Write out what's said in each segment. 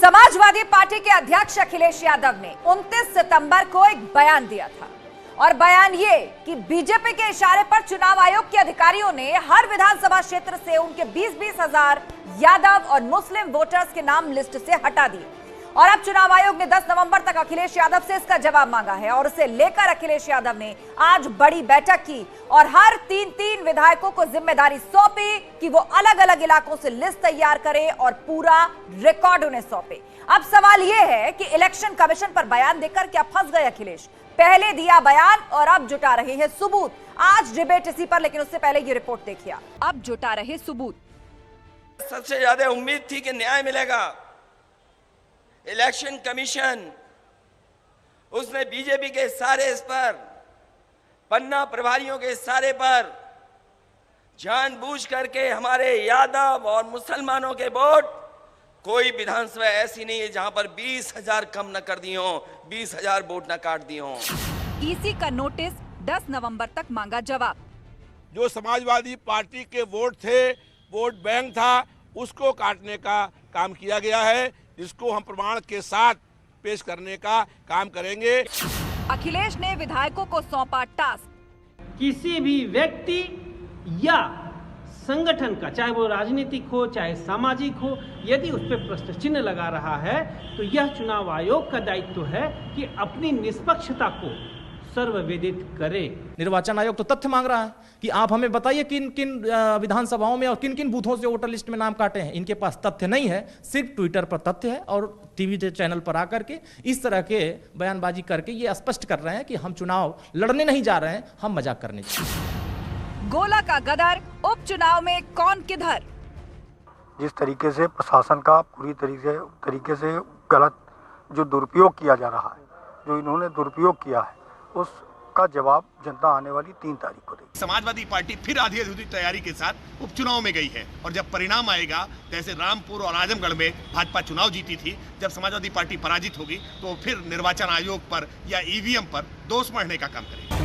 Samajwadi party के अध्यक्ष अखिलेश यादव ने 29 सितंबर को एक बयान दिया था और बयान ये कि बीजेपी के इशारे पर चुनाव आयोग के अधिकारियों ने हर विधानसभा क्षेत्र से उनके 20-20 हजार यादव और मुस्लिम वोटर्स के नाम लिस्ट से हटा दिए। और अब चुनाव आयोग ने 10 नवंबर तक अखिलेश यादव से इसका जवाब मांगा है और उसे लेकर अखिलेश यादव ने आज बड़ी बैठक की और हर 3-3 विधायकों को जिम्मेदारी सौंपी कि वो अलग अलग इलाकों से लिस्ट तैयार करें और पूरा रिकॉर्ड उन्हें सौंपे। अब सवाल यह है कि इलेक्शन कमीशन पर बयान देकर क्या फंस गए अखिलेश? पहले दिया बयान और अब जुटा रहे हैं सबूत। आज डिबेट इसी पर, लेकिन उससे पहले ये रिपोर्ट देखिए। अब जुटा रहे सबूत। सबसे ज्यादा उम्मीद थी कि न्याय मिलेगा। इलेक्शन कमीशन उसने बीजेपी के सारे इस पर, पन्ना प्रभारियों के सारे पर जानबूझ करके हमारे यादव और मुसलमानों के वोट, कोई विधानसभा ऐसी नहीं है जहां पर 20,000 कम न कर दिए हों, 20,000 वोट न काट दिए हों। ईसी का नोटिस 10 नवंबर तक मांगा जवाब। जो समाजवादी पार्टी के वोट थे, वोट बैंक था, उसको काटने का काम किया गया है। इसको हम प्रमाण के साथ पेश करने का काम करेंगे। अखिलेश ने विधायकों को सौंपा टास्क। किसी भी व्यक्ति या संगठन का, चाहे वो राजनीतिक हो चाहे सामाजिक हो, यदि उस पर प्रश्न चिन्ह लगा रहा है तो यह चुनाव आयोग का दायित्व है कि अपनी निष्पक्षता को सर्वविदित करे। निर्वाचन आयोग तो तथ्य मांग रहा है कि आप हमें बताइए किन किन विधानसभाओं में और किन किन बूथों से वोटर लिस्ट में नाम काटे हैं। इनके पास तथ्य नहीं है, सिर्फ ट्विटर पर तथ्य है और टीवी चैनल पर आकर के इस तरह के बयानबाजी करके ये स्पष्ट कर रहे हैं कि हम चुनाव लड़ने नहीं जा रहे हैं, हम मजाक करने जा रहे हैं। गोला का गदर, उपचुनाव में कौन किधर? जिस तरीके से प्रशासन का पूरी तरीके से गलत जो दुरुपयोग किया जा रहा है, जो इन्होंने दुरुपयोग किया है, उसका जवाब जनता आने वाली 3 तारीख को देगी। समाजवादी पार्टी फिर आधी अधूरी तैयारी के साथ उपचुनाव में गई है और जब परिणाम आएगा, जैसे रामपुर और आजमगढ़ में भाजपा चुनाव जीती थी, जब समाजवादी पार्टी पराजित होगी तो फिर निर्वाचन आयोग पर या ईवीएम पर दोष मढ़ने का काम करेगी।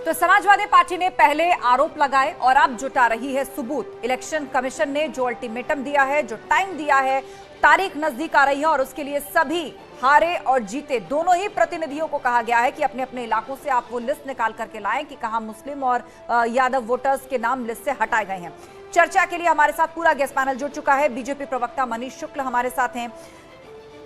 तो समाजवादी पार्टी ने पहले आरोप लगाए और अब जुटा रही है सबूत। इलेक्शन कमीशन ने जो अल्टीमेटम दिया है, जो टाइम दिया है, तारीख नजदीक आ रही है और उसके लिए सभी हारे और जीते दोनों ही प्रतिनिधियों को कहा गया है कि अपने अपने इलाकों से आप वो लिस्ट निकाल करके लाएं कि कहां मुस्लिम और यादव वोटर्स के नाम लिस्ट से हटाए गए हैं। चर्चा के लिए हमारे साथ पूरा गेस्ट पैनल जुड़ चुका है। बीजेपी प्रवक्ता मनीष शुक्ल हमारे साथ हैं,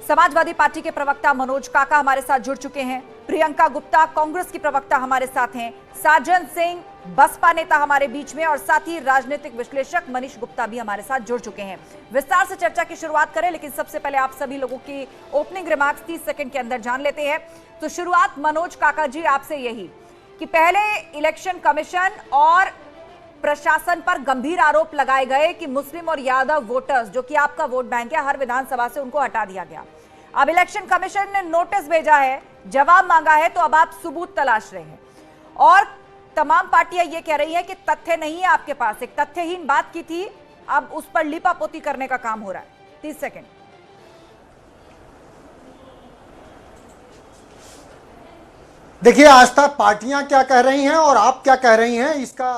समाजवादी पार्टी के प्रवक्ता मनोज काका हमारे साथ जुड़ चुके हैं, प्रियंका गुप्ता कांग्रेस की प्रवक्ता हमारे साथ हैं, साजन सिंह बसपा नेता हमारे बीच में और साथ ही राजनीतिक विश्लेषक मनीष गुप्ता भी हमारे साथ जुड़ चुके हैं। विस्तार से चर्चा की शुरुआत करें, लेकिन सबसे पहले आप सभी लोगों की ओपनिंग रिमार्क्स 30 सेकंड के अंदर जान लेते हैं। तो शुरुआत मनोज काका जी आपसे यही कि पहले इलेक्शन कमीशन और प्रशासन पर गंभीर आरोप लगाए गए कि मुस्लिम और यादव वोटर्स, जो कि आपका वोट बैंक है, हर विधानसभा से उनको हटा दिया गया। अब इलेक्शन कमीशन ने नोटिस भेजा है, जवाब मांगा है, तो अब आप सबूत तलाश रहे हैं और तमाम पार्टियां ये कह रही है कि तथ्य नहीं है आपके पास। एक तथ्यहीन बात की थी, अब उस पर लिपापोती करने का काम हो रहा है। 30 सेकंड। देखिए, आज तक पार्टियां क्या कह रही हैं और आप क्या कह रही हैं, इसका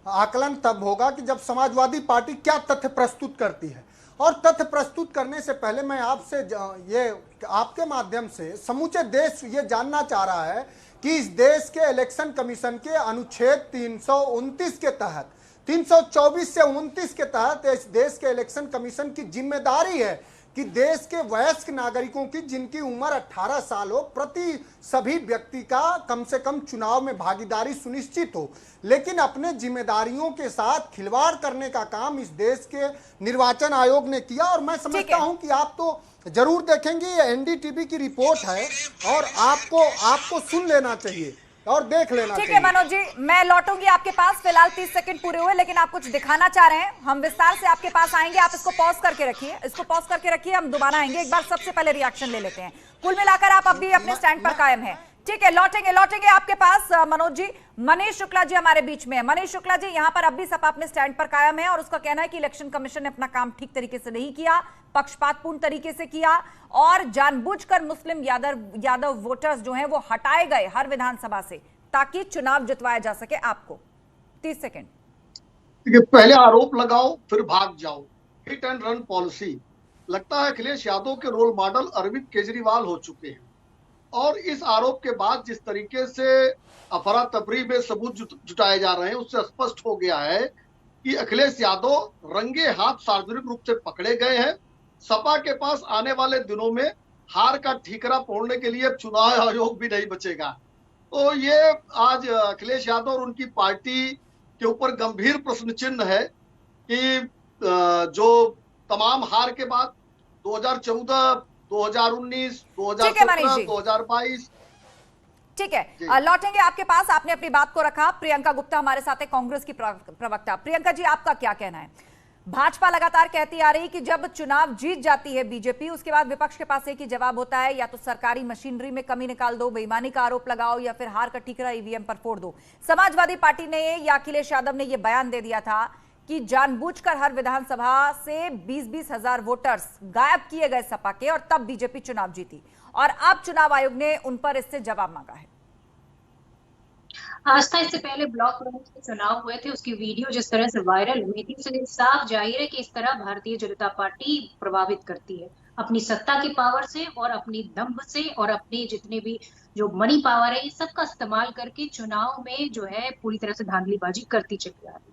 आकलन तब होगा कि जब समाजवादी पार्टी क्या तथ्य प्रस्तुत करती है। और तथ्य प्रस्तुत करने से पहले मैं आपसे ये आपके माध्यम से समूचे देश ये जानना चाह रहा है कि इस देश के इलेक्शन कमीशन के अनुच्छेद 329 के तहत, 324 से 29 के तहत इस देश के इलेक्शन कमीशन की जिम्मेदारी है कि देश के वयस्क नागरिकों की, जिनकी उम्र 18 साल हो, प्रति सभी व्यक्ति का कम से कम चुनाव में भागीदारी सुनिश्चित हो। लेकिन अपने जिम्मेदारियों के साथ खिलवाड़ करने का काम इस देश के निर्वाचन आयोग ने किया। और मैं समझता हूं कि आप तो जरूर देखेंगे, ये एनडीटीवी की रिपोर्ट है और आपको सुन लेना चाहिए और देख लेना। ठीक है मनोज जी, मैं लौटूंगी आपके पास। फिलहाल 30 सेकंड पूरे हुए, लेकिन आप कुछ दिखाना चाह रहे हैं, हम विस्तार से आपके पास आएंगे। आप इसको पॉज करके रखिए, हम दोबारा आएंगे। एक बार सबसे पहले रिएक्शन ले लेते हैं। कुल मिलाकर आप अब भी अपने स्टैंड पर कायम हैं। ठीक है, लौटेंगे आपके पास मनोज जी। मनीष शुक्ला जी हमारे बीच में है। मनीष शुक्ला जी, यहाँ पर अब भी सपा अपने स्टैंड पर कायम है और उसका कहना है कि इलेक्शन कमीशन ने अपना काम ठीक तरीके से नहीं किया, पक्षपातपूर्ण तरीके से किया और जानबूझकर मुस्लिम यादव वोटर्स जो हैं वो हटाए गए हर विधानसभा से। ताकि चुनाव जितवाया जा सके आपको? 30 सेकंड। देखिए, पहले आरोप लगाओ फिर भाग जाओ, हिट एंड रन पॉलिसी। लगता है अखिलेश यादव के रोल मॉडल अरविंद केजरीवाल हो चुके हैं। और इस आरोप के बाद जिस तरीके से अफरा तफरी में सबूत जुटाए जा रहे हैं, उससे स्पष्ट हो गया है कि अखिलेश यादव रंगे हाथ सार्वजनिक रूप से पकड़े गए हैं। सपा के पास आने वाले दिनों में हार का ठीकरा फोड़ने के लिए चुनाव आयोग भी नहीं बचेगा। तो ये आज अखिलेश यादव और उनकी पार्टी के ऊपर गंभीर प्रश्न चिन्ह है कि जो तमाम हार के बाद 2014, 2019, 2017, 2022। ठीक है, लौटेंगे आपके पास। आपने अपनी बात को रखा। प्रियंका गुप्ता हमारे साथ है, कांग्रेस की प्रवक्ता। प्रियंका जी, आपका क्या कहना है? भाजपा लगातार कहती आ रही कि जब चुनाव जीत जाती है बीजेपी, उसके बाद विपक्ष के पास एक ही जवाब होता है, या तो सरकारी मशीनरी में कमी निकाल दो, बेईमानी का आरोप लगाओ, या फिर हार का ठीकरा ईवीएम पर फोड़ दो। समाजवादी पार्टी ने या अखिलेश यादव ने यह बयान दे दिया था कि जानबूझकर हर विधानसभा से 20-20 हजार वोटर्स गायब किए गए सपा के, और तब बीजेपी चुनाव जीती। और अब चुनाव आयोग ने उन पर इससे जवाब मांगा है। आस्था, इससे पहले ब्लॉक प्रमुख के चुनाव हुए थे, उसकी वीडियो जिस तरह से वायरल हुई थी, उससे साफ जाहिर है कि इस तरह भारतीय जनता पार्टी प्रभावित करती है अपनी सत्ता की पावर से और अपनी दम्भ से, और अपने जितने भी जो मनी पावर है, इस सब का इस्तेमाल करके चुनाव में जो है पूरी तरह से धांधलीबाजी करती चली आ रही है।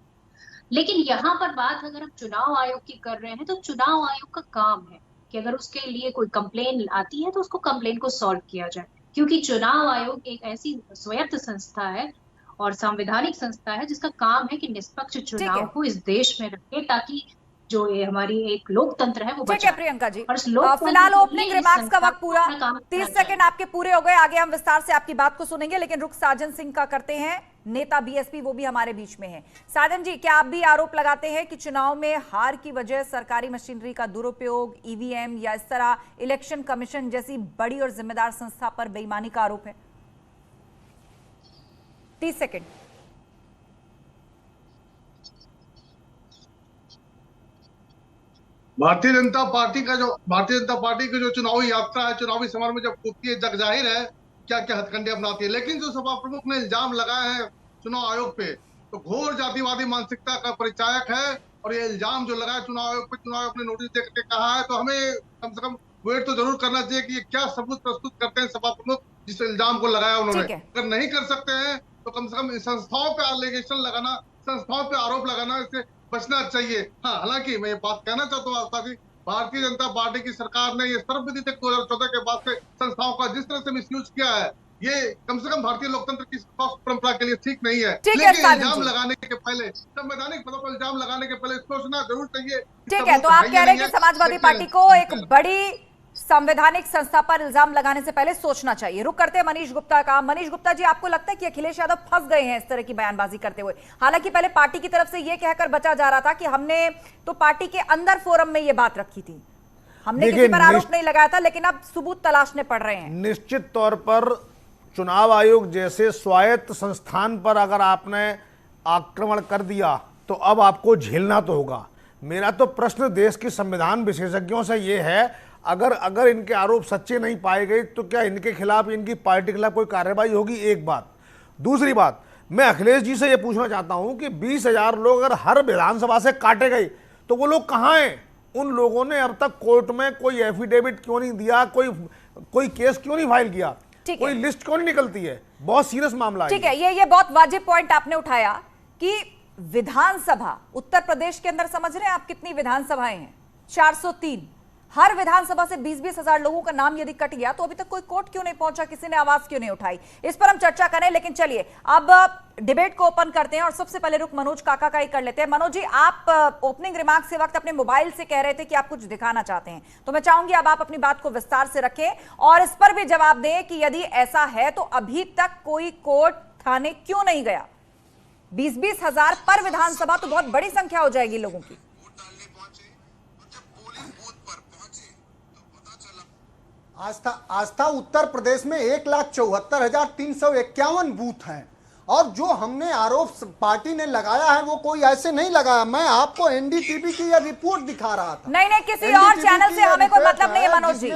लेकिन यहाँ पर बात अगर हम चुनाव आयोग की कर रहे हैं, तो चुनाव आयोग का काम है कि अगर उसके लिए कोई कंप्लेन आती है तो उसको कंप्लेन को सॉल्व किया जाए, क्योंकि चुनाव आयोग एक ऐसी स्वायत्त संस्था है और संवैधानिक संस्था है जिसका काम है कि निष्पक्ष चुनाव को इस देश में रखे, ताकि जो ये हमारी एक लोकतंत्र है वो बचे। ठीक है प्रियंका जी, फिलहाल ओपनिंग रिमार्क्स का वक्त पूरा, 30 सेकंड आपके पूरे हो गए। आगे हम विस्तार से आपकी बात को सुनेंगे, लेकिन रुख साजन सिंह का करते हैं, नेता बीएसपी, वो भी हमारे बीच में है। साजन जी, क्या आप भी आरोप लगाते हैं कि चुनाव में हार की वजह सरकारी मशीनरी का दुरुपयोग, ईवीएम, या इस तरह इलेक्शन कमीशन जैसी बड़ी और जिम्मेदार संस्था पर बेईमानी का आरोप है? 30 सेकंड। भारतीय जनता पार्टी की जो चुनावी यात्रा है, चुनावी समर में जब कूदती है, जग जाहिर है क्या क्या हथकंडे अपनाती है। लेकिन जो सपा प्रमुख ने इल्जाम लगाए हैं चुनाव आयोग पे, तो घोर जातिवादी मानसिकता का परिचायक है। और ये इल्जाम जो लगाया चुनाव आयोग पे, चुनाव आयोग ने नोटिस दे करके कहा है, तो हमें कम से कम वेट तो जरूर करना चाहिए कि ये क्या सबूत प्रस्तुत करते हैं सपा प्रमुख जिस इल्जाम को लगाया उन्होंने। अगर नहीं कर सकते हैं तो कम से कम संस्थाओं पे एलिगेशन लगाना, संस्थाओं पे आरोप लगाना, इससे बचना चाहिए। हाँ, हालांकि मैं ये बात कहना चाहता हूँ आस्था जी, भारतीय जनता पार्टी की सरकार ने ये सर्वविदित 2014 के बाद से संस्थाओं का जिस तरह से मिसयूज किया है, ये कम से कम भारतीय लोकतंत्र की परंपरा के लिए ठीक नहीं है। लेकिन इल्जाम लगाने के पहले, संवैधानिक पदों पर इल्जाम लगाने के पहले सोचना जरूर चाहिए। ठीक है, तो आप कह रहे हैं कि समाजवादी पार्टी को एक बड़ी संवैधानिक संस्था पर इल्जाम लगाने से पहले सोचना चाहिए। रुक करते हैं मनीष गुप्ता का। मनीष गुप्ता जी, आपको लगता है कि अखिलेश यादव फंस गए हैं इस तरह की बयानबाजी करते हुए? हालांकि पहले पार्टी की तरफ से यह कहकर बचा जा रहा था कि हमने तो पार्टी के अंदर फोरम में यह बात रखी थी, हमने किसी पर आरोप नहीं लगाया था, लेकिन अब सबूत तलाशने पड़ रहे हैं। निश्चित तौर पर चुनाव आयोग जैसे स्वायत्त संस्थान पर अगर आपने आक्रमण कर दिया तो अब आपको झेलना तो होगा। मेरा तो प्रश्न देश के संविधान विशेषज्ञों से यह है, अगर इनके आरोप सच्चे नहीं पाए गए तो क्या इनके खिलाफ, इनकी पार्टी के खिलाफ कोई कार्रवाई होगी? एक बात। दूसरी बात, मैं अखिलेश जी से यह पूछना चाहता हूं कि 20,000 लोग अगर हर विधानसभा से काटे गए तो वो लोग कहां हैं? उन लोगों ने अब तक कोर्ट में कोई एफिडेविट क्यों नहीं दिया, कोई केस क्यों नहीं फाइल किया, कोई लिस्ट क्यों नहीं निकलती है? बहुत सीरियस मामला है। ठीक है, ये बहुत वाजिब पॉइंट आपने उठाया कि विधानसभा, उत्तर प्रदेश के अंदर समझ रहे हैं आप कितनी विधानसभाएं हैं? 403। हर विधानसभा से 20-20 हजार लोगों का नाम यदि कट गया तो अभी तक कोई कोर्ट क्यों नहीं पहुंचा, किसी ने आवाज क्यों नहीं उठाई? इस पर हम चर्चा करें, लेकिन चलिए अब डिबेट को ओपन करते हैं और सबसे पहले रुक मनोज काका का ही कर लेते हैं। मनोज जी, आप ओपनिंग रिमार्क्स के वक्त अपने मोबाइल से कह रहे थे कि आप कुछ दिखाना चाहते हैं, तो मैं चाहूंगी अब आप अपनी बात को विस्तार से रखें और इस पर भी जवाब दें कि यदि ऐसा है तो अभी तक कोई कोर्ट थाने क्यों नहीं गया? 20-20 हजार पर विधानसभा तो बहुत बड़ी संख्या हो जाएगी लोगों की। आस्था उत्तर प्रदेश में 1,74,351 बूथ हैं और जो हमने आरोप पार्टी ने लगाया है वो कोई ऐसे नहीं लगाया। मैं आपको एनडीटीवी की यह रिपोर्ट दिखा रहा था। नहीं, किसी और चैनल से हमें कोई मतलब नहीं है मनोज जी।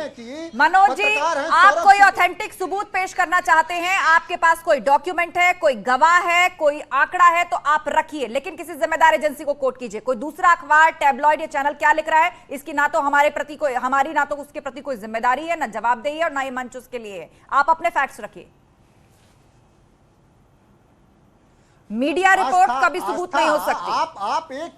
मनोज जी, आप कोई ऑथेंटिक सबूत पेश करना चाहते हैं, आपके पास कोई डॉक्यूमेंट है, कोई गवाह है, कोई आंकड़ा है, तो आप रखिए, लेकिन किसी जिम्मेदार एजेंसी को कोट कीजिए। कोई दूसरा अखबार, टैबलॉइड या चैनल क्या लिख रहा है, इसकी ना तो हमारे प्रति कोई, हमारी ना तो उसके प्रति कोई जिम्मेदारी है, ना जवाबदेही है, और ना ही मंच उसके लिए है। आप अपने फैक्ट्स रखिए। मीडिया रिपोर्ट कभी सबूत नहीं हो सकती। आप एक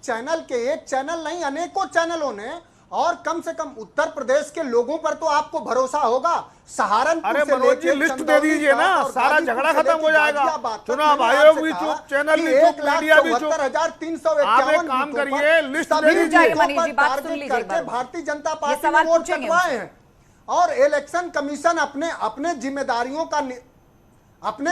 चैनल नहीं, अनेकों चैनलों ने, और कम से कम उत्तर प्रदेश के लोगों पर तो आपको भरोसा होगा। सहारनपुर अरे मनोज जी लिस्ट दे दीजिए ना, सारा झगड़ा खत्म हो जाएगा। चुनाव आयोग भी चुप, चैनल भी चुप, मीडिया भी चुप। 1,74,351 काम करिए, लिस्ट दे दीजिए। भारतीय जनता पार्टी ने वोट कटवाए हैं, और इलेक्शन कमीशन अपने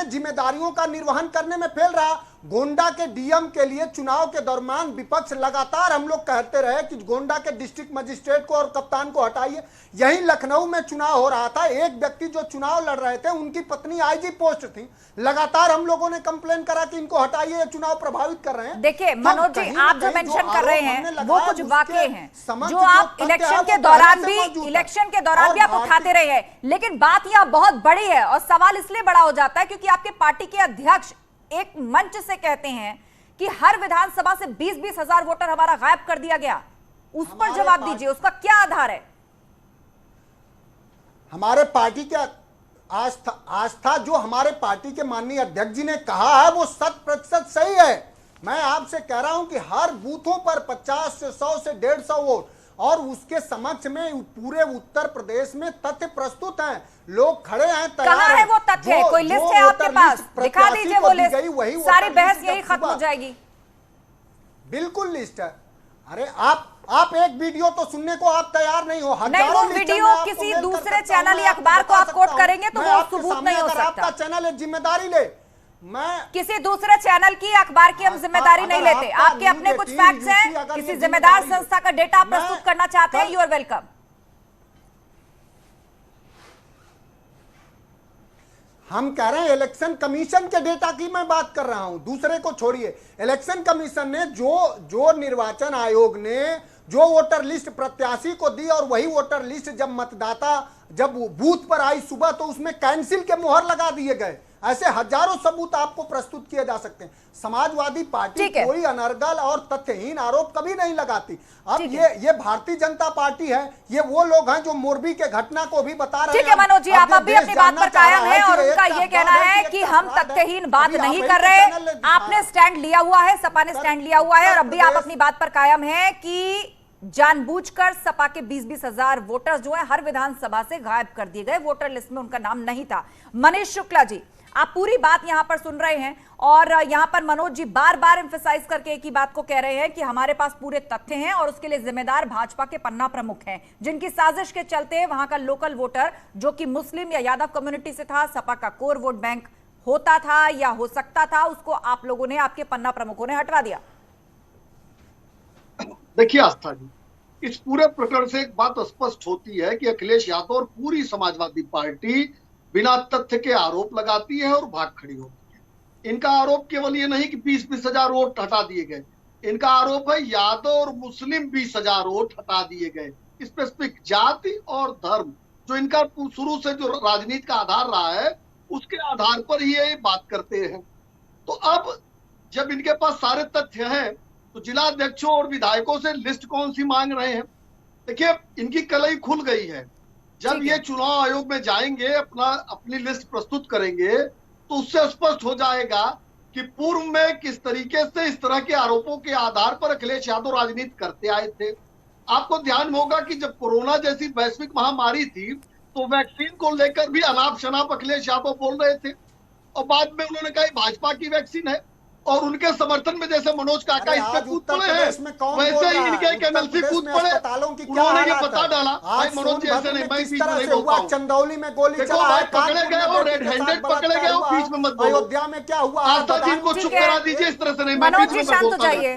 जिम्मेदारियों का निर्वहन करने में फेल रहा। गोंडा के डीएम के लिए चुनाव के दौरान विपक्ष लगातार हम लोग कहते रहे कि गोंडा के डिस्ट्रिक्ट मजिस्ट्रेट को और कप्तान को हटाइए। यही लखनऊ में चुनाव हो रहा था, एक व्यक्ति जो चुनाव लड़ रहे थे उनकी पत्नी आईजी पोस्ट थी, लगातार हम लोगों ने कंप्लेन करा कि इनको हटाइए, ये चुनाव प्रभावित कर रहे हैं। देखिए मनोज जी, आप जो मेंशन कर रहे हैं वो कुछ वाकये हैं जो आप इलेक्शन के दौरान भी आप उठाते रहे हैं, लेकिन बात यह बहुत बड़ी है, और सवाल इसलिए बड़ा हो जाता है क्योंकि आपके पार्टी के अध्यक्ष एक मंच से कहते हैं कि हर विधानसभा से 20-20 हजार वोटर हमारा गायब कर दिया गया। उस पर जवाब दीजिए, उसका क्या आधार है? हमारे पार्टी के आस्था जो हमारे पार्टी के माननीय अध्यक्ष जी ने कहा है वो 100% सही है। मैं आपसे कह रहा हूं कि हर बूथों पर 50 से 100 से 150 वोट, और उसके समक्ष में पूरे उत्तर प्रदेश में तथ्य प्रस्तुत हैं, लोग खड़े हैं तैयार। कहाँ है वो तथ्य? कोई लिस्ट है आपके पास? दिखा दीजिए वो लिस्ट, सारी बहस यही खत्म हो जाएगी। बिल्कुल लिस्ट है। अरे आप एक वीडियो तो सुनने को आप तैयार नहीं हो। नहीं, वो वीडियो किसी दूसरे चैनल या अखबार को आप कोट करेंगे तो वो सबूत नहीं हो सकता। आपका चैनल एक जिम्मेदारी ले, मैं किसी दूसरे चैनल की अखबार की हम जिम्मेदारी नहीं लेते। आपके अपने कुछ फैक्ट्स हैं, किसी जिम्मेदार संस्था का डेटा आप प्रस्तुत करना चाहते हैं, यू आर वेलकम। हम कह रहे हैं इलेक्शन कमीशन के डेटा की मैं बात कर रहा हूं, दूसरे को छोड़िए। इलेक्शन कमीशन ने जो निर्वाचन आयोग ने जो वोटर लिस्ट प्रत्याशी को दी, और वही वोटर लिस्ट जब बूथ पर आई सुबह तो उसमें कैंसिल के मुहर लगा दिए गए। ऐसे हजारों सबूत आपको प्रस्तुत किए जा सकते हैं। समाजवादी पार्टी कोई अनर्गल और तथ्यहीन आरोप कभी नहीं लगाती। अब ये भारतीय जनता पार्टी है, ये वो लोग हैं जो मोरबी के घटना को भी बता रहे हैं। ठीक है मनोज जी, आप अभी अपनी बात पर कायम हैं, और उनका ये कहना है कि हम तथ्यहीन बात नहीं कर रहे। आपने स्टैंड लिया हुआ है, सपा ने स्टैंड लिया हुआ है, और अभी आप अपनी बात पर कायम है कि जानबूझकर सपा के 20-20 हजार वोटर्स जो है हर विधानसभा से गायब कर दिए गए, वोटर लिस्ट में उनका नाम नहीं था। मनीष शुक्ला जी, आप पूरी बात यहां पर सुन रहे हैं, और यहां पर मनोज जी बार बार एम्फसाइज करके एक ही बात को कह रहे हैं कि हमारे पास पूरे तथ्य हैं, और उसके लिए जिम्मेदार भाजपा के पन्ना प्रमुख हैं, जिनकी साजिश के चलते वहां का लोकल वोटर जो कि मुस्लिम या यादव कम्युनिटी से था, सपा का कोर वोट बैंक होता था या हो सकता था, उसको आप लोगों ने, आपके पन्ना प्रमुखों ने हटवा दिया। देखिए आस्था जी, इस पूरे प्रकरण से एक बात स्पष्ट होती है कि अखिलेश यादव और पूरी समाजवादी पार्टी बिना तथ्य के आरोप लगाती है और भाग खड़ी होती है। इनका आरोप केवल ये नहीं कि 20-20 हजार वोट हटा दिए गए, इनका आरोप है यादव और मुस्लिम 20 हजार वोट हटा दिए गए। स्पेसिफिक जाति और धर्म जो इनका शुरू से जो राजनीति का आधार रहा है, उसके आधार पर ही ये बात करते हैं। तो अब जब इनके पास सारे तथ्य हैं तो जिला अध्यक्षों और विधायकों से लिस्ट कौन सी मांग रहे हैं? देखिए, इनकी कलई खुल गई है। जब ये चुनाव आयोग में जाएंगे, अपनी लिस्ट प्रस्तुत करेंगे, तो उससे स्पष्ट हो जाएगा कि पूर्व में किस तरीके से इस तरह के आरोपों के आधार पर अखिलेश यादव राजनीति करते आए थे। आपको ध्यान होगा कि जब कोरोना जैसी वैश्विक महामारी थी तो वैक्सीन को लेकर भी अनाप शनाप अखिलेश यादव बोल रहे थे, और बाद में उन्होंने कहा भाजपा की वैक्सीन है। और उनके समर्थन में जैसे मनोज काका इस पे कूद पड़े हैं, वैसे ही इनके एक एमएलसी कूद पड़े। उन्होंने ये पता डाला भाई मनोज जी ऐसे नहीं, मैं बीच में नहीं बोलता हूं। चंदौली में गोली देखो भाई पकड़े गए हो, रेड हैंडेड पकड़े गए हो, बीच में मत बोलो। अयोध्या में क्या हुआ आस्था जी को चुप करा दीजिए, इस तरह से नहीं। मनोज जी शांत हो जाइए,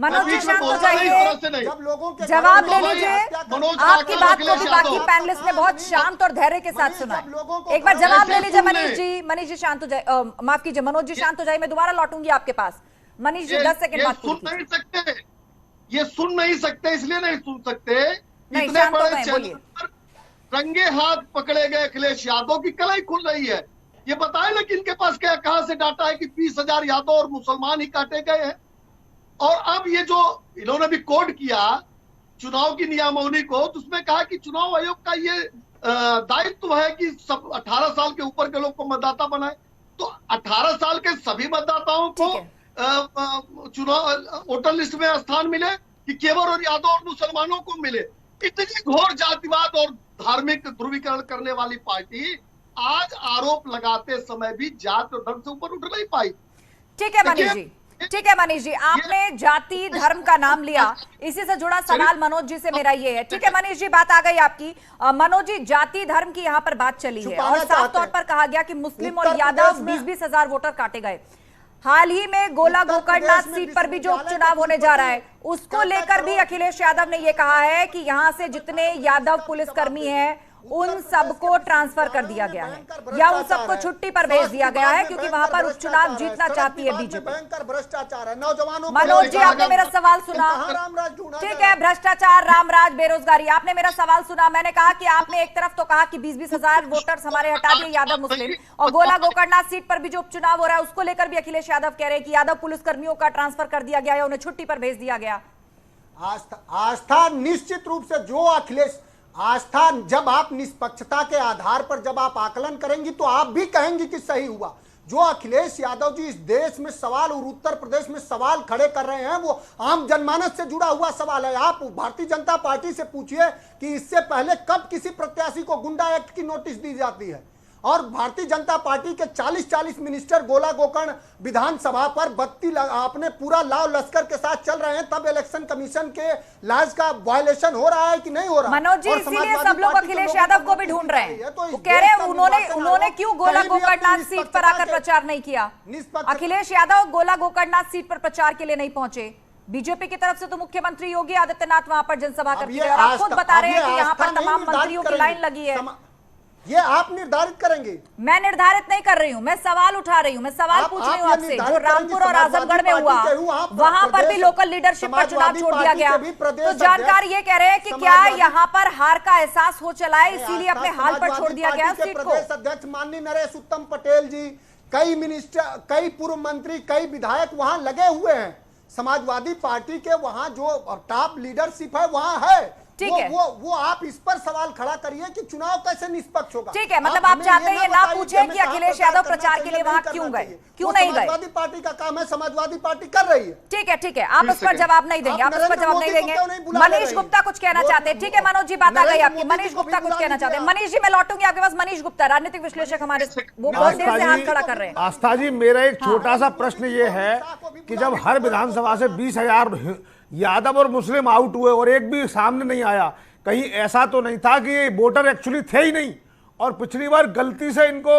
मनोज जी शांत हो जाइए, जवाब ले लीजिए। आपकी बात को भी बाकी पैनलिस्ट ने बहुत शांत और धैर्य के साथ सुना। एक बार जवाब ले लीजिए मनीष जी। मनीष जी शांत हो जाए, माफ कीजिए मनोज जी शांत हो जाए, मैं दोबारा लौटूंगी आपके पास। मनीष जी 10 सेकंड बात सुन नहीं सकते, ये सुन नहीं सकते, इसलिए नहीं सुन सकते। नहीं, इतने शांत हो बड़े गए, चैनल बोलिए। पर रंगे हाथ पकड़े गए अखिलेश यादव की कलाई खुल रही है। ये बताए ना कि इनके पास क्या कहां से डाटा है कि 20,000 यादव और मुसलमान ही काटे गए हैं। और अब ये जो इन्होंने भी कोड किया चुनाव की नियमावली को, तो उसमें कहा कि चुनाव आयोग का ये दायित्व है कि सब 18 साल के ऊपर के लोग को मतदाता बनाए। तो 18 साल के सभी मतदाताओं को चुनाव वोटर लिस्ट में स्थान मिले कि केवल और यादव और मुसलमानों को मिले। इतनी घोर जातिवाद और धार्मिक ध्रुवीकरण करने वाली पार्टी आज आरोप लगाते समय भी जात और धर्म से ऊपर उठ नहीं पाई। ठीक है मनीष जी, ठीक है मनीष जी, आपने जाति धर्म का नाम लिया, इसी से जुड़ा सवाल मनोज जी से मेरा ये है। ठीक है मनीष जी, बात आ गई आपकी। मनोज जी, जाति धर्म की यहाँ पर बात चली है और साफ तौर पर कहा गया कि मुस्लिम और यादव 20-20 हजार वोटर काटे गए। हाल ही में गोला गोकर्णनाथ सीट पर भी जो उपचुनाव होने जा रहा है, उसको लेकर भी अखिलेश यादव ने यह कहा है कि यहां से जितने यादव पुलिसकर्मी हैं उन सबको ट्रांसफर कर दिया गया है या उन सबको छुट्टी पर भेज दिया गया है, क्योंकि वहां पर उपचुनाव जीतना चाहती है बीजेपी। भयंकर भ्रष्टाचार है, नौजवानों। मनोज जी, आपने मेरा सवाल सुना, ठीक है, भ्रष्टाचार, रामराज, बेरोजगारी, आपने मेरा सवाल सुना। मैंने कहा कि आपने एक तरफ तो कहा कि 20-20 हजार वोटर्स हमारे हटा दिए यादव मुस्लिम, और गोला गोकर्णनाथ सीट पर भी जो उपचुनाव हो रहा है उसको लेकर भी अखिलेश यादव कह रहे हैं कि यादव पुलिसकर्मियों का ट्रांसफर कर दिया गया है, उन्हें छुट्टी पर भेज दिया गया। आस्था निश्चित रूप से जो अखिलेश आस्था, जब आप निष्पक्षता के आधार पर जब आप आकलन करेंगी तो आप भी कहेंगी कि सही हुआ। जो अखिलेश यादव जी इस देश में सवाल और उत्तर प्रदेश में सवाल खड़े कर रहे हैं वो आम जनमानस से जुड़ा हुआ सवाल है। आप भारतीय जनता पार्टी से पूछिए कि इससे पहले कब किसी प्रत्याशी को गुंडा एक्ट की नोटिस दी जाती है, और भारतीय जनता पार्टी के 40-40 मिनिस्टर गोला गोकर्ण विधानसभा पर बत्ती अपने पूरा लाव लश्कर के साथ चल रहे हैं, तब इलेक्शन कमीशन के लाज का वायलेशन हो रहा है कि नहीं हो रहा? मनोज जी, इसीलिए सब लोग अखिलेश यादव को भी ढूंढ रहे हैं, वो कह रहे हैं उन्होंने क्यों गोला गोकर्णनाथ सीट पर आकर प्रचार नहीं किया। अखिलेश यादव गोला गोकर्णनाथ सीट पर प्रचार के लिए नहीं पहुंचे। बीजेपी की तरफ से तो मुख्यमंत्री योगी आदित्यनाथ वहां पर जनसभा करते हैं और आप खुद बता रहे हैं कि यहाँ पर तमाम मंत्रियों की लाइन लगी है। ये आप निर्धारित करेंगे? मैं निर्धारित नहीं कर रही हूँ, मैं सवाल उठा रही हूँ, मैं सवाल पूछ रही हूँ आपसे। जो रामपुर और आजमगढ़ में हुआ वहां पर भी लोकल लीडरशिप पर चुनाव छोड़ दिया गया, तो जानकार ये कह रहे हैं कि क्या यहाँ पर हार का एहसास हो चला है, इसीलिए अपने हाल पर छोड़ दिया गया सीट को। प्रदेश अध्यक्ष माननीय नरेश उत्तम पटेल जी, कई मिनिस्टर, कई पूर्व मंत्री, कई विधायक वहां लगे हुए हैं। समाजवादी पार्टी के वहां जो टॉप लीडरशिप है वहां है। ठीक है, वो आप इस पर सवाल खड़ा करिए कि चुनाव कैसे निष्पक्ष होगा। ठीक है, मतलब आप चाहते हैं ये ना पूछे कि अखिलेश यादव प्रचार के लिए वहां क्यों गए, क्यों नहीं गए। समाजवादी पार्टी का काम है, समाजवादी पार्टी कर रही है। ठीक है, ठीक है, आप उस पर जवाब नहीं देंगे, आप उस पर जवाब नहीं देंगे। मनीष गुप्ता कुछ कहना चाहते हैं। ठीक है मनोज जी, बात आ गई आपकी। मनीष गुप्ता कुछ कहना चाहते हैं। मनीष जी, मैं लौटूंगी आपके पास। मनीष गुप्ता, राजनीतिक विश्लेषक, हमारे वो बहुत देर से हाथ खड़ा कर रहे हैं। आस्था जी, मेरा एक छोटा सा प्रश्न ये है कि जब हर विधानसभा से 20,000 यादव और मुस्लिम आउट हुए और एक भी सामने नहीं आया, कहीं ऐसा तो नहीं था कि ये वोटर एक्चुअली थे ही नहीं और पिछली बार गलती से इनको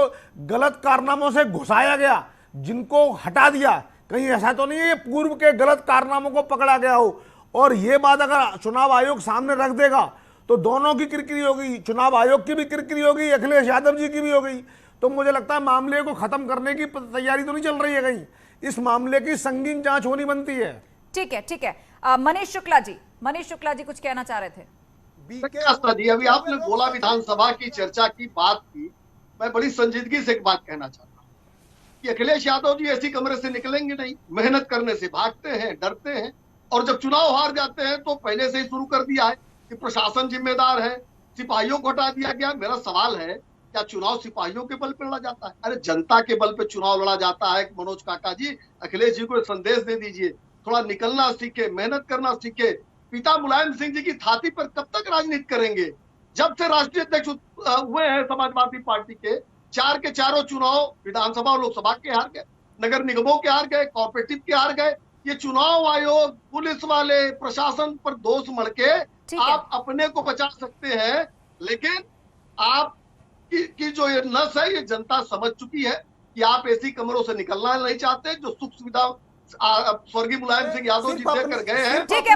गलत कारनामों से घुसाया गया, जिनको हटा दिया, कहीं ऐसा तो नहीं है ये पूर्व के गलत कारनामों को पकड़ा गया हो। और ये बात अगर चुनाव आयोग सामने रख देगा तो दोनों की किरकिरी होगी, चुनाव आयोग की भी किरकिरी होगी, अखिलेश यादव जी की भी होगी। तो मुझे लगता है मामले को खत्म करने की तैयारी तो नहीं चल रही है, कहीं इस मामले की संगीन जांच होनी बनती है। ठीक है, ठीक है। मनीष शुक्ला जी, मनीष शुक्ला जी कुछ कहना चाह रहे थे। अभी आपने गोला विधानसभा की चर्चा की, बात की, मैं बड़ी संजीदगी से एक बात कहना चाहता हूँ कि अखिलेश यादव जी ऐसी कमरे से निकलेंगे नहीं, मेहनत करने से भागते हैं, डरते हैं, और जब चुनाव हार जाते हैं तो पहले से ही शुरू कर दिया है कि प्रशासन जिम्मेदार है, सिपाहियों को हटा दिया गया। मेरा सवाल है, क्या चुनाव सिपाहियों के बल पर लड़ा जाता है? अरे जनता के बल पर चुनाव लड़ा जाता है। मनोज काका जी, अखिलेश जी को संदेश दे दीजिए, थोड़ा निकलना सीखे, मेहनत करना सीखे। पिता मुलायम सिंह जी की छाती पर कब तक राजनीति करेंगे? जब से राष्ट्रीय अध्यक्ष हुए हैं समाजवादी पार्टी के, 4 के 4 चुनाव विधानसभा और लोकसभा के हार गए। नगर निगमों के हार गए, कॉर्पोरेटिव के हार गए। ये चुनाव आयोग, पुलिस वाले, प्रशासन पर दोष मढ़ के आप अपने को बचा सकते हैं, लेकिन आप की जो ये नस है ये जनता समझ चुकी है कि आप ऐसी कमरों से निकलना नहीं चाहते। जो सुख सुविधा स्वर्गीय मुलायम सिंह यादव जी देकर गए हैं। ठीक है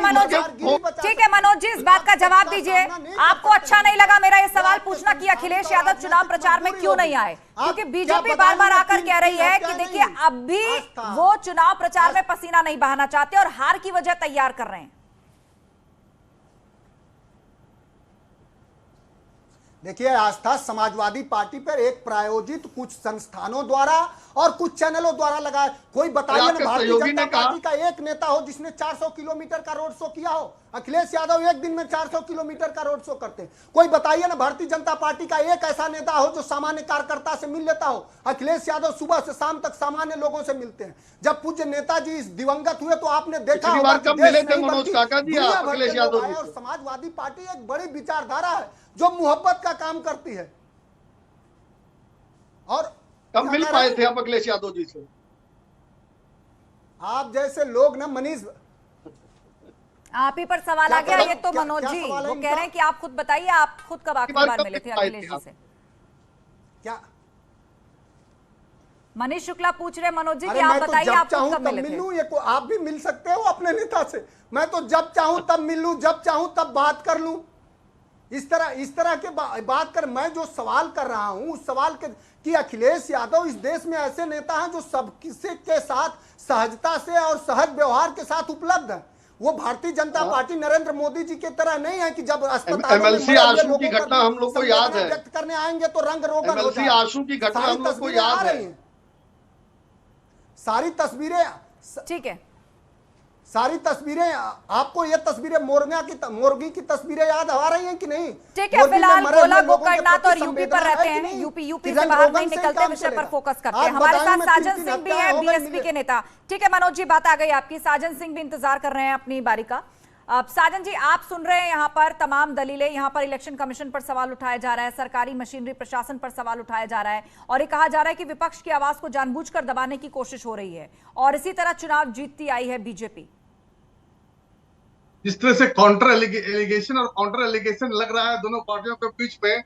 मनोज जी, इस बात का जवाब दीजिए। आपको अच्छा नहीं लगा मेरा ये सवाल पूछना कि अखिलेश यादव चुनाव प्रचार में क्यों नहीं आए? क्योंकि बीजेपी बार बार आकर कह रही है कि देखिए अब भी वो चुनाव प्रचार में पसीना नहीं बहाना चाहते और हार की वजह तैयार कर रहे हैं। देखिए, आस्था समाजवादी पार्टी पर एक प्रायोजित कुछ संस्थानों द्वारा और कुछ चैनलों द्वारा लगा। कोई बताइए ना, भारतीय जनता पार्टी का एक नेता हो जिसने 400 किलोमीटर का रोड शो किया हो? अखिलेश यादव एक दिन में 400 किलोमीटर का रोड शो करते हैं। कोई बताइए ना, भारतीय जनता पार्टी का एक ऐसा नेता हो जो सामान्य कार्यकर्ता से मिल लेता हो? अखिलेश यादव सुबह से शाम तक सामान्य लोगों से मिलते हैं। जब पूज्य नेताजी दिवंगत हुए तो आपने देखा होगा और समाजवादी पार्टी एक बड़ी विचारधारा है जो मोहब्बत का काम करती है। और कब मिल पाए थे आप अखिलेश यादव जी से? आप जैसे लोग ना, मनीष, आप ही पर सवाल आ गया ये तो। मनोज जी वो कह रहे हैं कि आप खुद बताइए, आप खुद कब आखिरी बार मिले थे अखिलेश जी से? क्या मनीष शुक्ला पूछ रहे मनोज जी कि आप बताइए आप खुद कब मिले थे? ये को आप भी मिल सकते हो अपने नेता से। मैं तो जब चाहूं तब मिल लूं, जब चाहूं तब बात कर लूं। इस तरह के बात कर, मैं जो सवाल कर रहा हूं उस सवाल के कि अखिलेश यादव इस देश में ऐसे नेता हैं जो सब किसी के साथ सहजता से और सहज व्यवहार के साथ उपलब्ध है। वो भारतीय जनता पार्टी नरेंद्र मोदी जी की तरह नहीं है कि जब अस्पताल एमएलसी आशु की घटना हम लोग को याद है, व्यक्त करने आएंगे तो रंग रोगन हो एमएलसी आशु की घटना हम लोग को याद है। सारी तस्वीरें, ठीक है, सारी तस्वीरें आपको, ये तस्वीरें मोरगी की तस्वीरें याद आ रही हैं कि नहीं? ठीक है, फिलहाल गोला गोकर्णनाथ और यूपी पर रहते हैं, यूपी से बाहर नहीं निकलते, विषय पर फोकस करते हैं। हमारे साथ साजन सिंह भी है, बीएसपी के नेता। ठीक है मनोज जी, बात आ गई आपकी। साजन सिंह भी इंतजार कर रहे हैं अपनी बारी का। अब साजन जी, आप सुन रहे हैं यहाँ पर तमाम दलीलें। यहाँ पर इलेक्शन कमीशन पर सवाल उठाया जा रहा है, सरकारी मशीनरी प्रशासन पर सवाल उठाया जा रहा है और ये कहा जा रहा है कि विपक्ष की आवाज को जानबूझकर दबाने की कोशिश हो रही है और इसी तरह चुनाव जीतती आई है बीजेपी। जिस तरह से काउंटर एलिगेशन और काउंटर एलिगेशन लग रहा है दोनों पार्टियों के बीच में,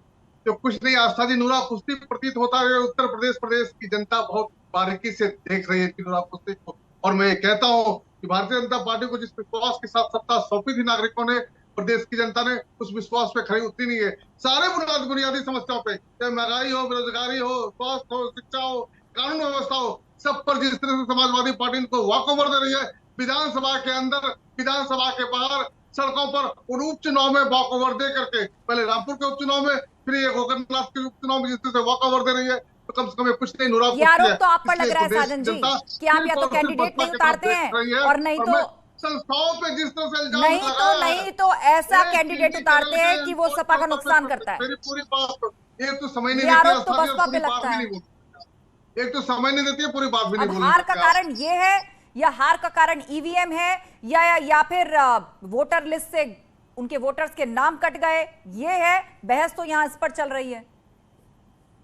तो कुछ नहीं आस्था जी, नूरा कुश्ती प्रतीत होता है। उत्तर प्रदेश की जनता बहुत बारीकी से देख रही है नूरा कुश्ती को। और मैं कहता हूँ कि भारतीय जनता पार्टी को जिस विश्वास के साथ सत्ता सौंपी थी नागरिकों ने, प्रदेश की जनता ने, उस विश्वास पे खरी उतरी नहीं है। सारे बुनियादी समस्याओं पे, चाहे महंगाई हो, बेरोजगारी हो, स्वास्थ्य हो, शिक्षा हो, कानून व्यवस्था हो, सब पर जिस तरह से समाजवादी पार्टी इनको वॉकओवर दे रही है, विधानसभा के अंदर, विधानसभा के बाहर, सड़कों पर, और उपचुनाव में वॉकओवर दे करके, पहले रामपुर के उपचुनाव में, फिर ये गोकर्णनाथ के उपचुनाव में जिस तरह से वॉकओवर दे रही है, तो कम से कम कुछ नहीं नुरा तो आप पर लग रहा है साजन जी कि आप या तो कैंडिडेट नहीं उतारते हैं और नहीं तो संस्थाओं पे जिस तरह से नहीं तो ऐसा कैंडिडेट उतारते हैं कि वो सपा का नुकसान करता है। मेरी पूरी बात एक तो समझ नहीं देती, तो बसपा पे लगता है, एक तो समझ नहीं देती है, पूरी बात भी नहीं बोलती। हार का कारण ये है या हार का कारण ईवीएम है या फिर वोटर लिस्ट से उनके वोटर्स के नाम कट गए, ये है बहस तो यहाँ इस पर चल रही है।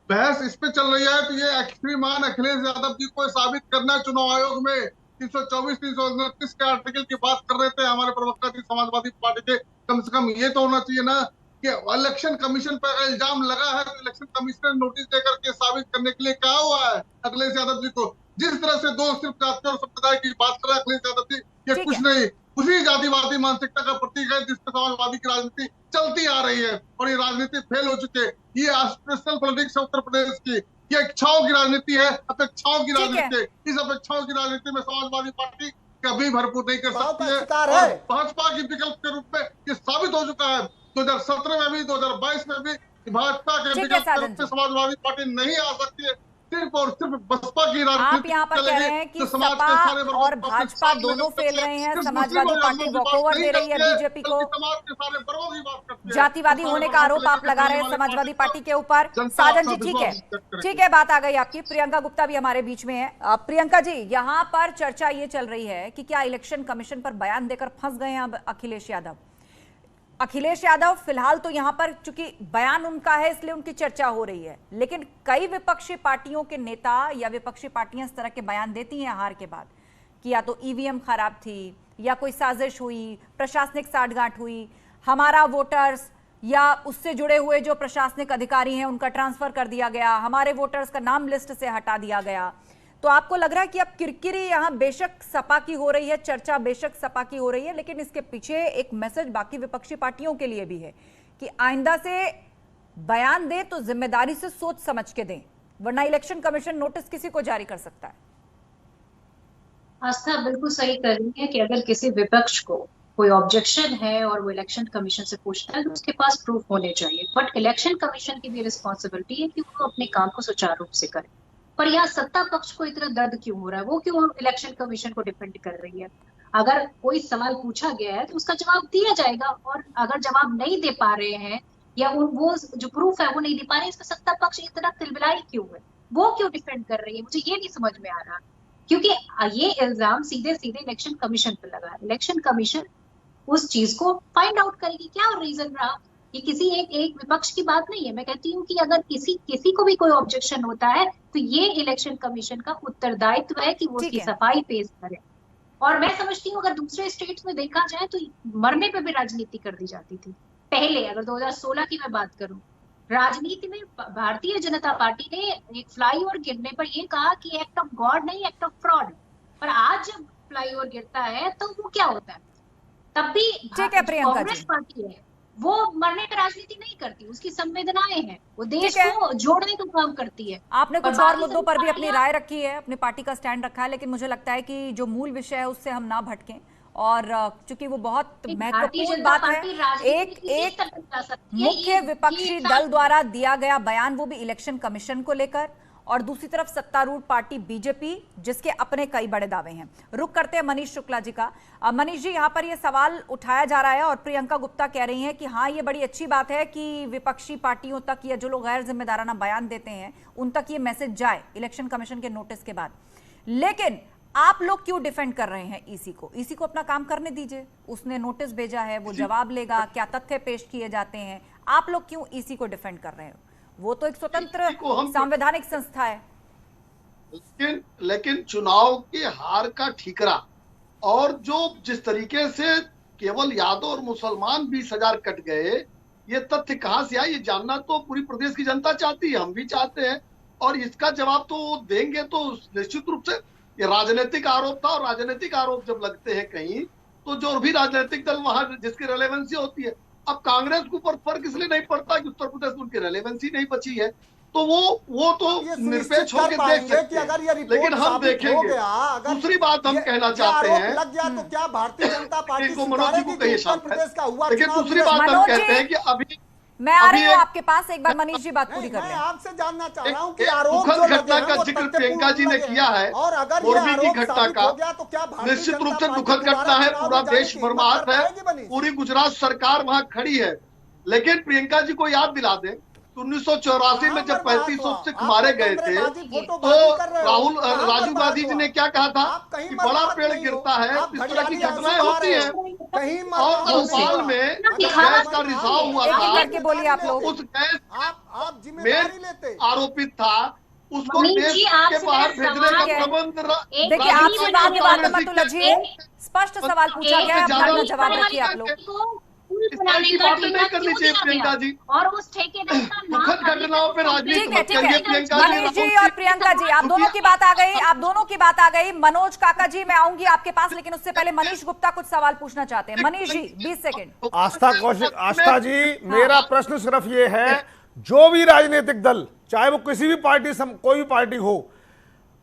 बहस इस पे चल रही है तो ये श्रीमान अखिलेश यादव जी को साबित करना है। चुनाव आयोग में 324, 329 के आर्टिकल की बात कर रहे थे हमारे प्रवक्ता जी समाजवादी पार्टी के। कम से कम ये तो होना चाहिए ना कि इलेक्शन कमीशन पर इल्जाम लगा है तो इलेक्शन कमीशन ने नोटिस देकर के साबित करने के लिए कहा हुआ है अखिलेश यादव जी को। जिस तरह से दो सिर्फ जाति और संप्रदाय की बात कर रहे हैं अखिलेश यादव जी, ये कुछ नहीं, उसी जातिवादी मानसिकता का प्रतीक है जिस पर समाजवादी की राजनीति चलती आ रही है और ये राजनीति फेल हो चुकी है। ये एस्पिरेशनल पॉलिटिक्स है उत्तर प्रदेश की, ये इच्छाओं की राजनीति है, अपेक्षाओं की राजनीति है। इस अपेक्षाओं की राजनीति में समाजवादी पार्टी कभी भरपूर नहीं कर सकती है और भाजपा की विकल्प के रूप में ये साबित हो चुका है। 2017 में भी, 2022 में भी भाजपा के विकल्प के रूप में समाजवादी पार्टी नहीं आ सकती है। सिर्फ और सिर्फ बसपा की राजनीति। आप यहाँ पर कह रहे हैं कि सपा और भाजपा दोनों फेल रहे हैं, समाजवादी पार्टी वॉकओवर दे रही है बीजेपी को, जातिवादी होने का आरोप आप लगा रहे हैं समाजवादी पार्टी के ऊपर। साजन जी ठीक है, बात आ गई आपकी। प्रियंका गुप्ता भी हमारे बीच में है। प्रियंका जी, यहाँ पर चर्चा ये चल रही है कि क्या इलेक्शन कमीशन पर बयान देकर फंस गए हैं अब अखिलेश यादव? अखिलेश यादव फिलहाल तो यहाँ पर चूंकि बयान उनका है इसलिए उनकी चर्चा हो रही है, लेकिन कई विपक्षी पार्टियों के नेता या विपक्षी पार्टियां इस तरह के बयान देती हैं हार के बाद कि या तो ईवीएम खराब थी या कोई साजिश हुई, प्रशासनिक साठगांठ हुई, हमारा वोटर्स या उससे जुड़े हुए जो प्रशासनिक अधिकारी हैं उनका ट्रांसफर कर दिया गया, हमारे वोटर्स का नाम लिस्ट से हटा दिया गया। तो आपको लग रहा है कि अब किरकिरी यहाँ बेशक सपा की हो रही है, चर्चा बेशक सपा की हो रही है, लेकिन इसके पीछे एक मैसेज बाकी विपक्षी पार्टियों के लिए भी है कि आइंदा से बयान दें तो जिम्मेदारी से सोच समझ के दें, वरना इलेक्शन कमीशन नोटिस किसी को जारी कर सकता है। आस्था बिल्कुल सही कर रही है कि अगर किसी विपक्ष को कोई ऑब्जेक्शन है और वो इलेक्शन कमीशन से पूछता है तो उसके पास प्रूफ होने चाहिए, बट इलेक्शन कमीशन की भी रिस्पॉन्सिबिलिटी है कि वो अपने काम को सुचारू रूप से करे। पर यहाँ सत्ता पक्ष को इतना दर्द क्यों हो रहा है, वो क्यों इलेक्शन कमीशन को डिपेंड कर रही है? अगर कोई सवाल पूछा गया है तो उसका जवाब दिया जाएगा, और अगर जवाब नहीं दे पा रहे हैं या वो जो प्रूफ है वो नहीं दे पा रहे हैं, इसमें सत्ता पक्ष इतना तिलबिलाई क्यों है, वो क्यों डिफेंड कर रही है? मुझे ये नहीं समझ में आ रहा, क्योंकि ये इल्जाम सीधे सीधे इलेक्शन कमीशन पर लगा है। इलेक्शन कमीशन उस चीज को फाइंड आउट करेगी क्या रीजन रहा। ये किसी एक विपक्ष की बात नहीं है। मैं कहती हूँ कि अगर किसी को भी कोई ऑब्जेक्शन होता है तो ये इलेक्शन कमीशन का उत्तरदायित्व है कि वो उसकी सफाई पेश करे। और मैं समझती हूँ अगर दूसरे स्टेट्स में देखा जाए तो मरने पे भी राजनीति कर दी जाती थी पहले। अगर 2016 की मैं बात करूं, राजनीति में भारतीय जनता पार्टी ने एक फ्लाईओवर गिरने पर ये कहा कि एक्ट ऑफ गॉड नहीं, एक्ट ऑफ फ्रॉड। पर आज जब फ्लाईओवर गिरता है तो वो क्या होता है, तब भी कांग्रेस पार्टी है वो मरने पर राजनीति नहीं करती, उसकी संवेदनाएं हैं, वो देश को जोड़ने का काम करती है। आपने कुछ और मुद्दों पर भी अपनी राय रखी है, अपनी पार्टी का स्टैंड रखा है, लेकिन मुझे लगता है कि जो मूल विषय है उससे हम ना भटकें, और चूंकि वो बहुत महत्वपूर्ण बात है। एक मुख्य विपक्षी दल द्वारा दिया गया बयान, वो भी इलेक्शन कमीशन को लेकर, और दूसरी तरफ सत्तारूढ़ पार्टी बीजेपी जिसके अपने कई बड़े दावे हैं। रुक करते हैं मनीष शुक्ला जी का। मनीष जी, यहाँ पर ये सवाल उठाया जा रहा है और प्रियंका गुप्ता कह रही हैं कि हाँ ये बड़ी अच्छी बात है कि विपक्षी पार्टियों तक या जो लोग गैर जिम्मेदाराना बयान देते हैं उन तक ये मैसेज जाए इलेक्शन कमीशन के नोटिस के बाद, लेकिन आप लोग क्यों डिफेंड कर रहे हैं ईसी को? ईसी को अपना काम करने दीजिए, उसने नोटिस भेजा है, वो जवाब लेगा, क्या तथ्य पेश किए जाते हैं, आप लोग क्यों ईसी को डिफेंड कर रहे हो? वो तो एक स्वतंत्र संवैधानिक संस्था है। लेकिन चुनाव के हार का ठीकरा और जो जिस तरीके से केवल यादव और मुसलमान 20,000 कट गए, ये तथ्य कहां से आया ये जानना तो पूरी प्रदेश की जनता चाहती है, हम भी चाहते हैं, और इसका जवाब तो देंगे। तो निश्चित रूप से ये राजनीतिक आरोप था, और राजनीतिक आरोप जब लगते हैं कहीं तो जो भी राजनीतिक दल वहां जिसकी रेलेवेंसी होती है, अब कांग्रेस के ऊपर फर्क इसलिए नहीं पड़ता कि उत्तर प्रदेश में उनकी रेलेवेंसी नहीं बची है, तो वो तो निरपेक्ष होकर देख सकते हैं। लेकिन हम देखेंगे, दूसरी बात हम कहना चाहते हैं, लग गया तो क्या भारतीय जनता पार्टी मनोज जी को कहिए शांत है, लेकिन दूसरी बात हम कहते हैं कि अभी मैं आ रही हूँ आपके पास, एक बार मनीष जी बात पूरी कर लें। मैं आपसे जानना चाह रहा हूँ कि आरोप जो घटना का जिक्र प्रियंका जी ने किया है, और अगर मोरबी की घटना का, तो क्या निश्चित रूप से दुखद घटना है, पूरा देश मर्माहत है, पूरी गुजरात सरकार वहां खड़ी है। लेकिन प्रियंका जी को याद दिला दें 1984 में जब 3500 सिख मारे गए थे तो राजीव गांधी जी ने क्या कहा था कि बड़ा पेड़ गिरता है, इस तरह की घटनाएं होती हैं। और भोपाल में गैस का रिसाव हुआ था, बोलिए आप लोग, उस गैस में आरोपित था, उसको देश के बाहर भेजने का प्रबंध। देखिए, आपसे बात मत उलझिए, स्पष्ट सवाल पूछा गया है, अपना जवाब रखिए आप लोग। की बातें नहीं करनी चाहिए प्रियंका जी, और उस ठेकेदार का दुखद घटनाओं पे राजनीति मत करिए प्रियंका जी। मनीष जी और प्रियंका जी, आप दोनों की बात आ गई, आप दोनों की बात आ गई। मनोज काका जी, मैं आऊंगी आपके पास, लेकिन उससे पहले मनीष गुप्ता कुछ सवाल पूछना चाहते हैं। मनीष जी 20 सेकंड। आस्था जी, मेरा प्रश्न सिर्फ ये है, जो भी राजनीतिक दल, चाहे वो किसी भी पार्टी, कोई भी पार्टी हो,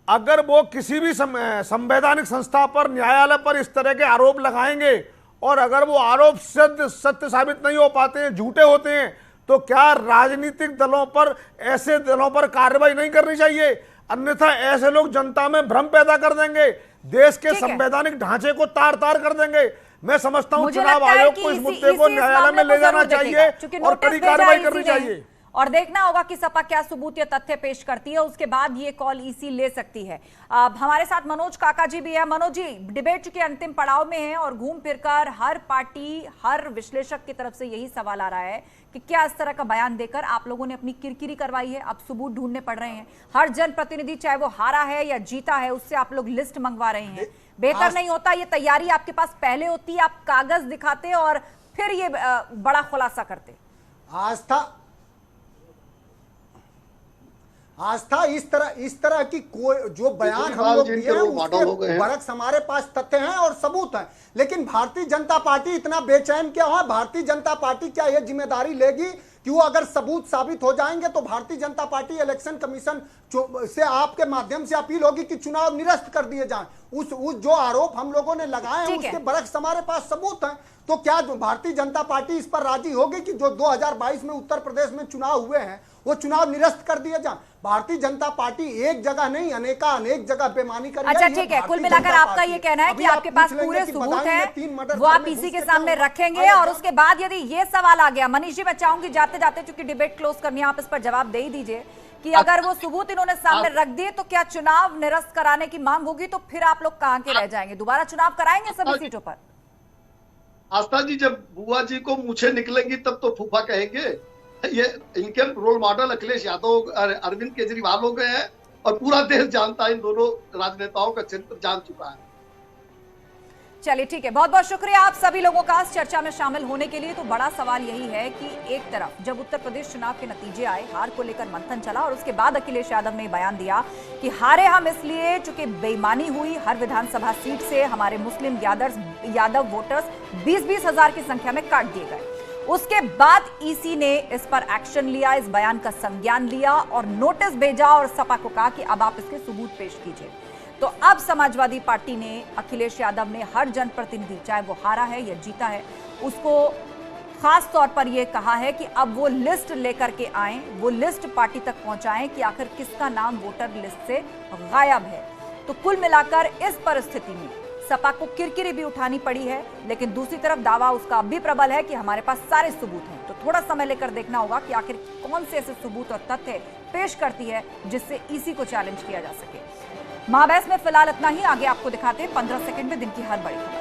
अगर वो किसी भी संवैधानिक संस्था पर, न्यायालय पर इस तरह के आरोप लगाएंगे और अगर वो आरोप सत्य साबित नहीं हो पाते हैं, झूठे होते हैं, तो क्या राजनीतिक दलों पर, ऐसे दलों पर कार्रवाई नहीं करनी चाहिए? अन्यथा ऐसे लोग जनता में भ्रम पैदा कर देंगे, देश के संवैधानिक ढांचे को तार तार कर देंगे। मैं समझता हूं चुनाव आयोग को इस मुद्दे को न्यायालय में ले जाना चाहिए और कड़ी कार्रवाई करनी चाहिए। और देखना होगा कि सपा क्या सबूत या तथ्य पेश करती है, उसके बाद ये कॉल ईसी ले सकती है। अब हमारे साथ मनोज काका जी भी है। मनोज जी, डिबेट चूंकि अंतिम पड़ाव में है और घूम फिरकर हर पार्टी, हर विश्लेषक की तरफ से यही सवाल आ रहा है कि क्या इस तरह का बयान देकर आप लोगों ने अपनी किरकिरी करवाई है, अब सबूत ढूंढने पड़ रहे हैं। हर जनप्रतिनिधि चाहे वो हारा है या जीता है, उससे आप लोग लिस्ट मंगवा रहे हैं। बेहतर नहीं होता ये तैयारी आपके पास पहले होती, आप कागज दिखाते और फिर ये बड़ा खुलासा करते? आस्था इस तरह की कोई जो बयान हम लोग दिए हैं उसके बरक्स हमारे पास तथ्य हैं और सबूत हैं, लेकिन भारतीय जनता पार्टी इतना बेचैन क्या हुआ? भारतीय जनता पार्टी क्या ये जिम्मेदारी लेगी कि वो अगर सबूत साबित हो जाएंगे तो Bharatiya Janata party election commission से आपके माध्यम से अपील होगी कि चुनाव निरस्त कर दिए जाएं? उस जो आरोप हम लोगों ने लगाए हैं उसके बरक्स हमारे पास सबूत हैं। तो क्या भारतीय जनता पार्टी इस पर राजी होगी कि जो 2022 में उत्तर प्रदेश में चुनाव हुए हैं वो चुनाव निरस्त कर दिए जाएं? भारतीय जनता पार्टी एक जगह नहीं अनेक जगह बेईमानी कर रही है। अच्छा ठीक है, कुल मिलाकर आपका ये कहना है कि आपके पास पूरे सबूत हैं, वो आप इसी के सामने रखेंगे और उसके बाद यदि ये सवाल आ गया, मनीष जी मैं चाहूंगी जाते जाते चूंकि डिबेट क्लोज करनी है, आप इस पर जवाब दे ही दीजिए कि अगर वो सबूत इन्होंने सामने रख दिए तो क्या चुनाव निरस्त कराने की मांग होगी? तो फिर आप लोग कहां के रह जाएंगे? दोबारा चुनाव कराएंगे सभी सीटों पर? आस्था जी, जब बुआ जी को मूछें निकलेंगी तब तो फूफा कहेंगे। ये इनके रोल मॉडल अखिलेश यादव, अरविंद केजरीवाल हो गए हैं और पूरा देश जानता है, इन दोनों राजनेताओं का चरित्र जान चुका है। चलिए ठीक है, बहुत बहुत शुक्रिया आप सभी लोगों का इस चर्चा में शामिल होने के लिए। तो बड़ा सवाल यही है कि एक तरफ जब उत्तर प्रदेश चुनाव के नतीजे आए, हार को लेकर मंथन चला और उसके बाद अखिलेश यादव ने बयान दिया कि हारे हम इसलिए चूंकि बेईमानी हुई, हर विधानसभा सीट से हमारे मुस्लिम यादव वोटर्स 20-20 हजार की संख्या में काट दिए गए। उसके बाद ईसी ने इस पर एक्शन लिया, इस बयान का संज्ञान लिया और नोटिस भेजा और सपा को कहा कि अब आप इसके सबूत पेश कीजिए। तो अब समाजवादी पार्टी ने, अखिलेश यादव ने हर जनप्रतिनिधि चाहे वो हारा है या जीता है, उसको खास तौर पर यह कहा है कि अब वो लिस्ट लेकर के आए, वो लिस्ट पार्टी तक पहुंचाएं कि आखिर किसका नाम वोटर लिस्ट से गायब है। तो कुल मिलाकर इस परिस्थिति में सपा को किरकिरी भी उठानी पड़ी है, लेकिन दूसरी तरफ दावा उसका अब भी प्रबल है कि हमारे पास सारे सबूत हैं। तो थोड़ा समय लेकर देखना होगा कि आखिर कौन से ऐसे सबूत और तथ्य पेश करती है जिससे ईसी को चैलेंज किया जा सके। महाबैस में फिलहाल इतना ही, आगे आपको दिखाते हैं 15 सेकंड में दिन की हर बड़ी खबर।